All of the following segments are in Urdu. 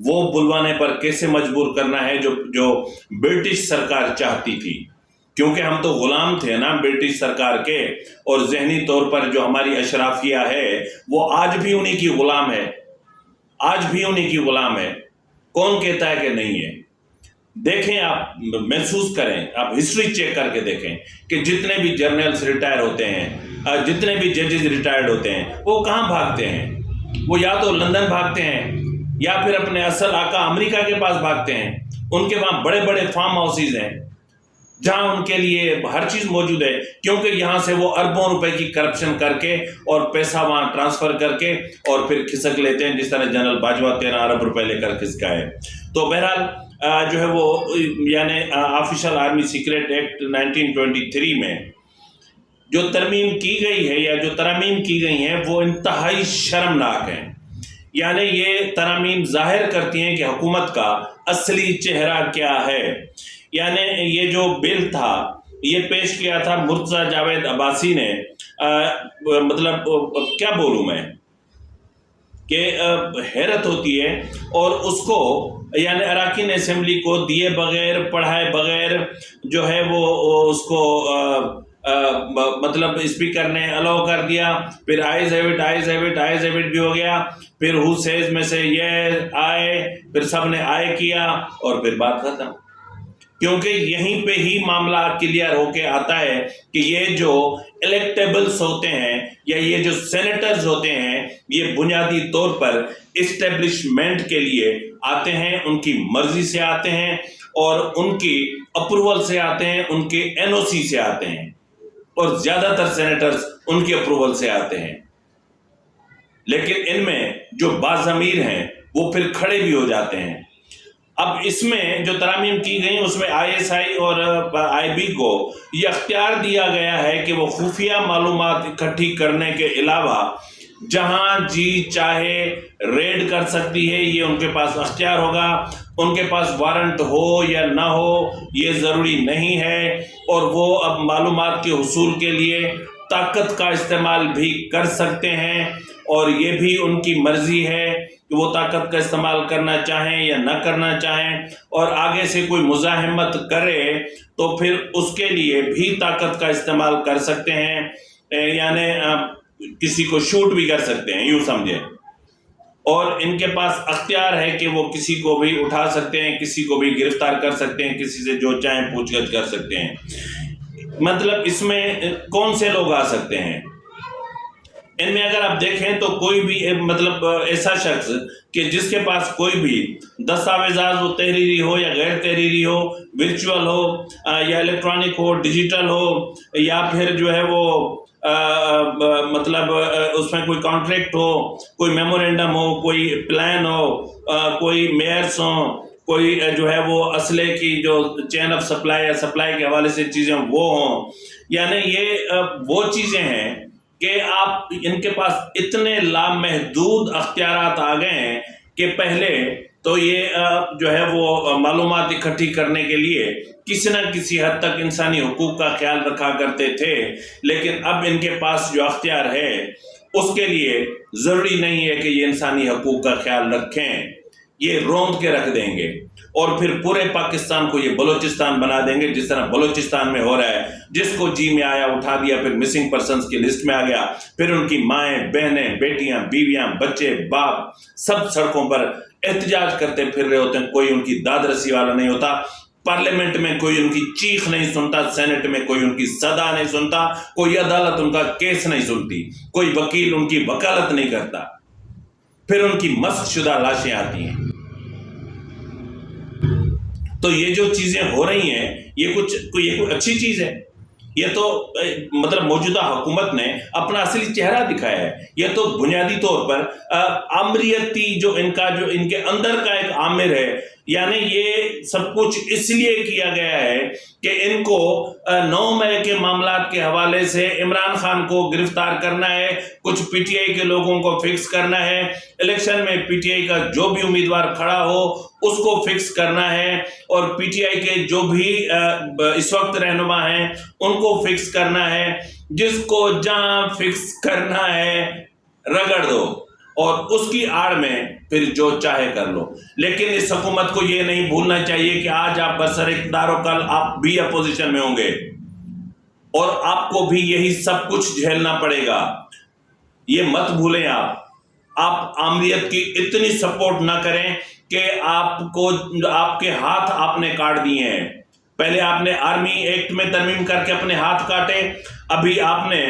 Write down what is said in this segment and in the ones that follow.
وہ بلوانے پر کیسے مجبور کرنا ہے جو برٹش سرکار چاہتی تھی، کیونکہ ہم تو غلام تھے نا برٹش سرکار کے، اور ذہنی طور پر جو ہماری اشرافیہ ہے وہ آج بھی انہی کی غلام ہے، آج بھی انہی کی غلام ہے۔ کون کہتا ہے کہ نہیں ہے؟ دیکھیں، آپ محسوس کریں، آپ ہسٹری چیک کر کے دیکھیں کہ جتنے بھی جرنلز ریٹائر ہوتے ہیں، جتنے بھی ججز ریٹائرڈ ہوتے ہیں، وہ کہاں بھاگتے ہیں؟ وہ یا تو لندن بھاگتے ہیں یا پھر اپنے اصل آقا امریکہ کے پاس بھاگتے ہیں۔ ان کے وہاں بڑے بڑے فارم ہاؤسز ہیں جہاں ان کے لیے ہر چیز موجود ہے، کیونکہ یہاں سے وہ اربوں روپے کی کرپشن کر کے اور پیسہ وہاں ٹرانسفر کر کے اور پھر کھسک لیتے ہیں، جس طرح جنرل باجوہ 13 ارب روپے لے کر کھسکا ہے۔ تو بہرحال جو ہے وہ یعنی آفیشل آرمی سیکریٹ ایکٹ 1923 میں جو ترمیم کی گئی ہے یا جو ترامیم کی گئی ہیں وہ انتہائی شرمناک ہیں۔ یعنی یہ ترامیم ظاہر کرتی ہیں کہ حکومت کا اصلی چہرہ کیا ہے۔ یعنی یہ جو بل تھا یہ پیش کیا تھا مرتضی جاوید عباسی نے، مطلب کیا بولوں میں کہ حیرت ہوتی ہے، اور اس کو یعنی اراکین اسمبلی کو دیے بغیر پڑھائے بغیر جو ہے وہ اس کو مطلب اسپیکر نے الاؤ کر دیا، پھر آئیز ہیو اٹ بھی ہو گیا، پھر ہو سیز میں سے یہ آئے، پھر سب نے آئے کیا اور پھر بات ختم۔ کیونکہ یہیں پہ ہی معاملہ کلیئر ہو کے آتا ہے کہ یہ جو الیکٹیبلز ہوتے ہیں یا یہ جو سینیٹرز ہوتے ہیں یہ بنیادی طور پر اسٹیبلشمنٹ کے لیے آتے ہیں، ان کی مرضی سے آتے ہیں اور ان کی اپروول سے آتے ہیں، ان کے این او سی سے آتے ہیں، اور زیادہ تر سینیٹرز ان کی اپروول سے آتے ہیں۔ لیکن ان میں جو باضمیر ہیں وہ پھر کھڑے بھی ہو جاتے ہیں۔ اب اس میں جو ترامیم کی گئی اس میں آئی ایس آئی اور آئی بی کو یہ اختیار دیا گیا ہے کہ وہ خفیہ معلومات اکٹھی کرنے کے علاوہ جہاں جی چاہے ریڈ کر سکتی ہے، یہ ان کے پاس اختیار ہوگا۔ ان کے پاس وارنٹ ہو یا نہ ہو یہ ضروری نہیں ہے، اور وہ اب معلومات کے حصول کے لیے طاقت کا استعمال بھی کر سکتے ہیں، اور یہ بھی ان کی مرضی ہے کہ وہ طاقت کا استعمال کرنا چاہیں یا نہ کرنا چاہیں، اور آگے سے کوئی مزاحمت کرے تو پھر اس کے لیے بھی طاقت کا استعمال کر سکتے ہیں، یعنی کسی کو شوٹ بھی کر سکتے ہیں، یوں سمجھیں۔ اور ان کے پاس اختیار ہے کہ وہ کسی کو بھی اٹھا سکتے ہیں، کسی کو بھی گرفتار کر سکتے ہیں، کسی سے جو چاہیں پوچھ گچھ کر سکتے ہیں۔ مطلب اس میں کون سے لوگ آ سکتے ہیں؟ ان میں اگر آپ دیکھیں تو کوئی بھی مطلب ایسا شخص کہ جس کے پاس کوئی بھی دستاویزات، وہ تحریری ہو یا غیر تحریری ہو، ورچوئل ہو یا الیکٹرانک ہو، ڈیجیٹل ہو، یا پھر جو ہے وہ مطلب اس میں کوئی کانٹریکٹ ہو، کوئی میمورینڈم ہو، کوئی پلان ہو، کوئی میئرس ہوں، کوئی جو ہے وہ اسلحے کی جو چین آف سپلائی یا سپلائی کے حوالے سے چیزیں وہ ہوں۔ یعنی یہ وہ چیزیں ہیں کہ آپ ان کے پاس اتنے لامحدود اختیارات آ گئے ہیں کہ پہلے تو یہ جو ہے وہ معلومات اکٹھی کرنے کے لیے کسی نہ کسی حد تک انسانی حقوق کا خیال رکھا کرتے تھے، لیکن اب ان کے پاس جو اختیار ہے اس کے لیے ضروری نہیں ہے کہ یہ انسانی حقوق کا خیال رکھیں، یہ روند کے رکھ دیں گے اور پھر پورے پاکستان کو یہ بلوچستان بنا دیں گے، جس طرح بلوچستان میں ہو رہا ہے۔ جس کو جی میں آیا اٹھا دیا، پھر مسنگ پرسنز کی لسٹ میں آ گیا، پھر ان کی مائیں، بہنیں، بیٹیاں، بیویاں، بچے، باپ سب سڑکوں پر احتجاج کرتے پھر رہے ہوتے ہیں، کوئی ان کی داد رسی والا نہیں ہوتا، پارلیمنٹ میں کوئی ان کی چیخ نہیں سنتا، سینٹ میں کوئی ان کی صدا نہیں سنتا، کوئی عدالت ان کا کیس نہیں سنتی، کوئی وکیل ان کی وکالت نہیں کرتا، پھر ان کی مسخ شدہ لاشیں آتی ہیں۔ تو یہ جو چیزیں ہو رہی ہیں یہ کوئی اچھی چیز ہے؟ یہ تو مطلب موجودہ حکومت نے اپنا اصلی چہرہ دکھایا ہے۔ یہ تو بنیادی طور پر آمریتی جو ان کے اندر کا ایک آمر ہے، یعنی یہ سب کچھ اس لیے کیا گیا ہے کہ ان کو 9 مئی کے معاملات کے حوالے سے عمران خان کو گرفتار کرنا ہے، کچھ پی ٹی آئی کے لوگوں کو فکس کرنا ہے، الیکشن میں پی ٹی آئی کا جو بھی امیدوار کھڑا ہو اس کو فکس کرنا ہے، اور پی ٹی آئی کے جو بھی اس وقت رہنما ہیں ان کو فکس کرنا ہے، جس کو جہاں فکس کرنا ہے رگڑ دو، اور اس کی آڑ میں پھر جو چاہے کر لو. لیکن اس حکومت کو یہ نہیں بھولنا چاہیے کہ آج آپ برسر اقتدار ہو، کل آپ بھی اپوزیشن میں ہوں گے اور آپ کو بھی یہی سب کچھ جھیلنا پڑے گا. یہ مت بھولیں. آپ آمریت کی اتنی سپورٹ نہ کریں کہ آپ کے ہاتھ آپ نے کاٹ دیے ہیں. پہلے آپ نے آرمی ایکٹ میں ترمیم کر کے اپنے ہاتھ کاٹے، ابھی آپ نے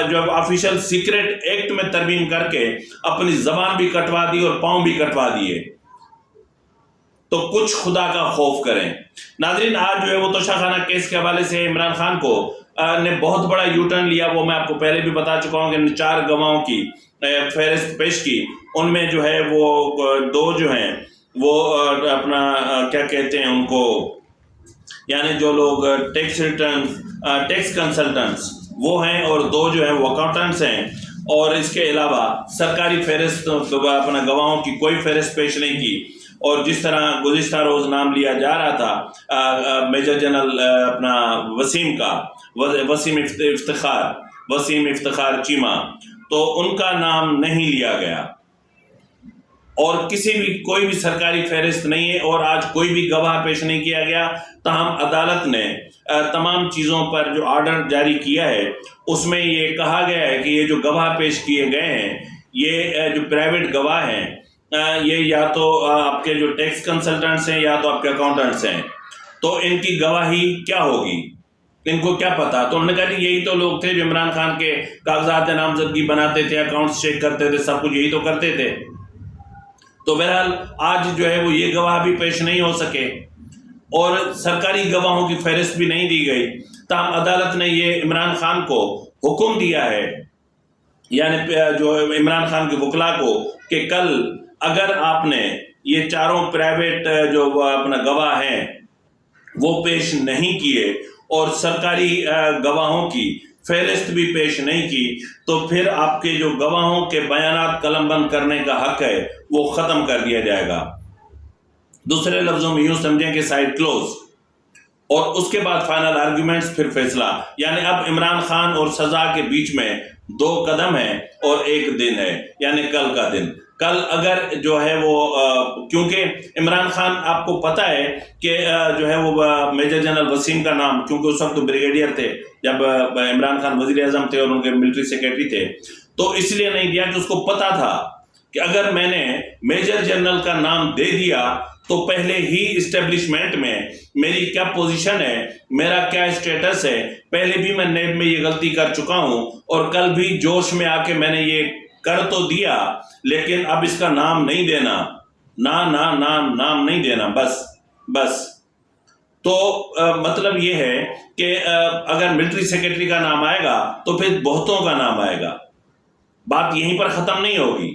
جو آفیشل سیکرٹ ایکٹ میں ترمیم کر کے اپنی زبان بھی کٹوا دی اور پاؤں بھی کٹوا دیے. تو کچھ خدا کا خوف کریں. ناظرین، آج جو ہے وہ توشہ خانہ کیس کے حوالے سے عمران خان کو نے بہت بڑا یو ٹرن لیا. وہ میں آپ کو پہلے بھی بتا چکا ہوں کہ 4 گواہوں کی فہرست پیش کی. ان میں جو ہے وہ 2 جو ہیں وہ اپنا کیا کہتے ہیں ان کو، یعنی جو لوگ ٹیکس کنسلٹنٹس وہ ہیں، اور 2 جو ہیں وہ اکاؤنٹنٹس ہیں. اور اس کے علاوہ سرکاری فہرست اپنا گواہوں کی کوئی فہرست پیش نہیں کی. اور جس طرح گزشتہ روز نام لیا جا رہا تھا میجر جنرل اپنا وسیم کا، وسیم افتخار چیمہ، تو ان کا نام نہیں لیا گیا اور کوئی بھی سرکاری فہرست نہیں ہے اور آج کوئی بھی گواہ پیش نہیں کیا گیا. تاہم عدالت نے تمام چیزوں پر جو آرڈر جاری کیا ہے اس میں یہ کہا گیا ہے کہ یہ جو گواہ پیش کیے گئے ہیں، یہ جو پرائیویٹ گواہ ہیں، یہ یا تو آپ کے جو ٹیکس کنسلٹنٹس ہیں یا تو آپ کے اکاؤنٹنٹس ہیں. تو ان کی گواہی کیا ہوگی، ان کو کیا پتا؟ تو انہوں نے کہا کہ یہی تو لوگ تھے جو عمران خان کے کاغذات نامزدگی بناتے تھے، اکاؤنٹس چیک کرتے تھے، سب کچھ یہی تو کرتے تھے. تو بہرحال آج جو ہے وہ یہ گواہ بھی پیش نہیں ہو سکے اور سرکاری گواہوں کی فہرست بھی نہیں دی گئی. تاہم عدالت نے یہ عمران خان کو حکم دیا ہے، یعنی جو عمران خان کے وکلاء کو، کہ کل اگر آپ نے یہ 4 پرائیویٹ جو اپنا گواہ ہیں وہ پیش نہیں کیے اور سرکاری گواہوں کی فہرست بھی پیش نہیں کی، تو پھر آپ کے جو گواہوں کے بیانات قلم بند کرنے کا حق ہے وہ ختم کر دیا جائے گا. دوسرے لفظوں میں یوں سمجھیں کہ سائڈ کلوز، اور اس کے بعد فائنل آرگیومنٹس، پھر فیصلہ. یعنی اب عمران خان اور سزا کے بیچ میں 2 قدم ہیں اور 1 دن ہے، یعنی کل کا دن. کل اگر جو ہے وہ کیونکہ عمران خان آپ کو پتہ ہے کہ جو ہے وہ میجر جنرل وسیم کا نام، کیونکہ اس وقت بریگیڈیئر تھے جب عمران خان وزیر اعظم تھے اور ان کے ملٹری سیکرٹری تھے، تو اس لیے نہیں دیا کہ اس کو پتہ تھا کہ اگر میں نے میجر جنرل کا نام دے دیا تو پہلے ہی اسٹیبلشمنٹ میں میری کیا پوزیشن ہے، میرا کیا اسٹیٹس ہے. پہلے بھی میں نیب میں یہ غلطی کر چکا ہوں اور کل بھی جوش میں آ کے میں نے یہ کر تو دیا، لیکن اب اس کا نام نہیں دینا، نام نہیں دینا، بس. تو مطلب یہ ہے کہ اگر ملٹری سیکرٹری کا نام آئے گا تو پھر بہتوں کا نام آئے گا. بات یہیں پر ختم نہیں ہوگی،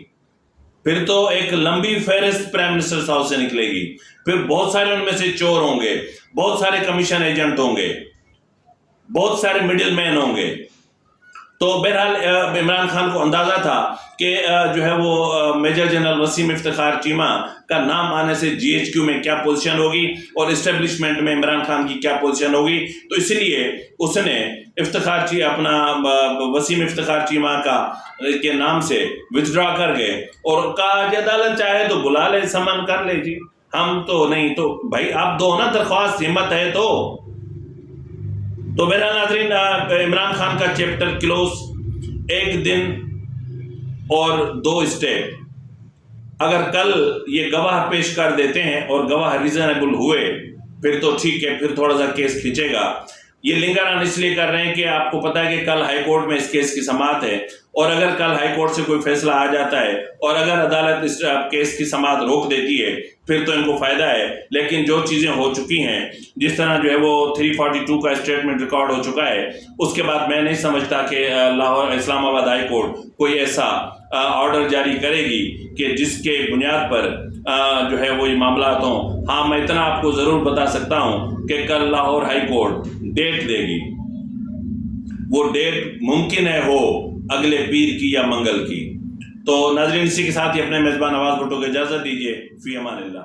پھر تو ایک لمبی فہرست پرائم منسٹر صاحب سے نکلے گی. پھر بہت سارے ان میں سے چور ہوں گے، بہت سارے کمیشن ایجنٹ ہوں گے، بہت سارے مڈل مین ہوں گے. تو بہرحال عمران خان کو اندازہ تھا کہ جو ہے وہ میجر جنرل وسیم افتخار چیمہ کا نام آنے سے جی ایچ کیو میں کیا پوزیشن ہوگی اور اسٹیبلشمنٹ میں عمران خان کی کیا پوزیشن ہوگی. تو اس لیے اس نے وسیم افتخار چیمہ کے نام سے وتھڈرا کر گئے اور کہا کہ عدالت چاہے تو بلا لے، سمن کر لے جی، ہم تو نہیں. تو بھائی آپ دو نا درخواست، ہمت ہے تو بہرحال ناظرین، عمران خان کا چیپٹر کلوز. 1 دن اور 2 اسٹیپ. اگر کل یہ گواہ پیش کر دیتے ہیں اور گواہ ریزنیبل ہوئے پھر تو ٹھیک ہے، پھر تھوڑا سا کیس کھینچے گا. یہ لنگر آن اس لیے کر رہے ہیں کہ آپ کو پتا ہے کہ کل ہائی کورٹ میں اس کیس کی سماعت ہے، اور اگر کل ہائی کورٹ سے کوئی فیصلہ آ جاتا ہے اور اگر عدالت اس کیس کی سماعت روک دیتی ہے پھر تو ان کو فائدہ ہے. لیکن جو چیزیں ہو چکی ہیں، جس طرح جو ہے وہ 342 کا اسٹیٹمنٹ ریکارڈ ہو چکا ہے، اس کے بعد میں نہیں سمجھتا کہ لاہور اسلام آباد ہائی کورٹ کوئی ایسا آرڈر جاری کرے گی کہ جس کے بنیاد پر جو ہے وہ یہ معاملات ہوں. ہاں، میں اتنا آپ کو ضرور بتا سکتا ہوں کہ کل لاہور ہائی کورٹ ڈیٹ دے گی. وہ ڈیٹ ممکن ہے ہو اگلے پیر کی یا منگل کی. تو ناظرین، اسی کے ساتھ ہی اپنے میزبان نواز بھٹو کو اجازت دیجیے. فی امان اللہ.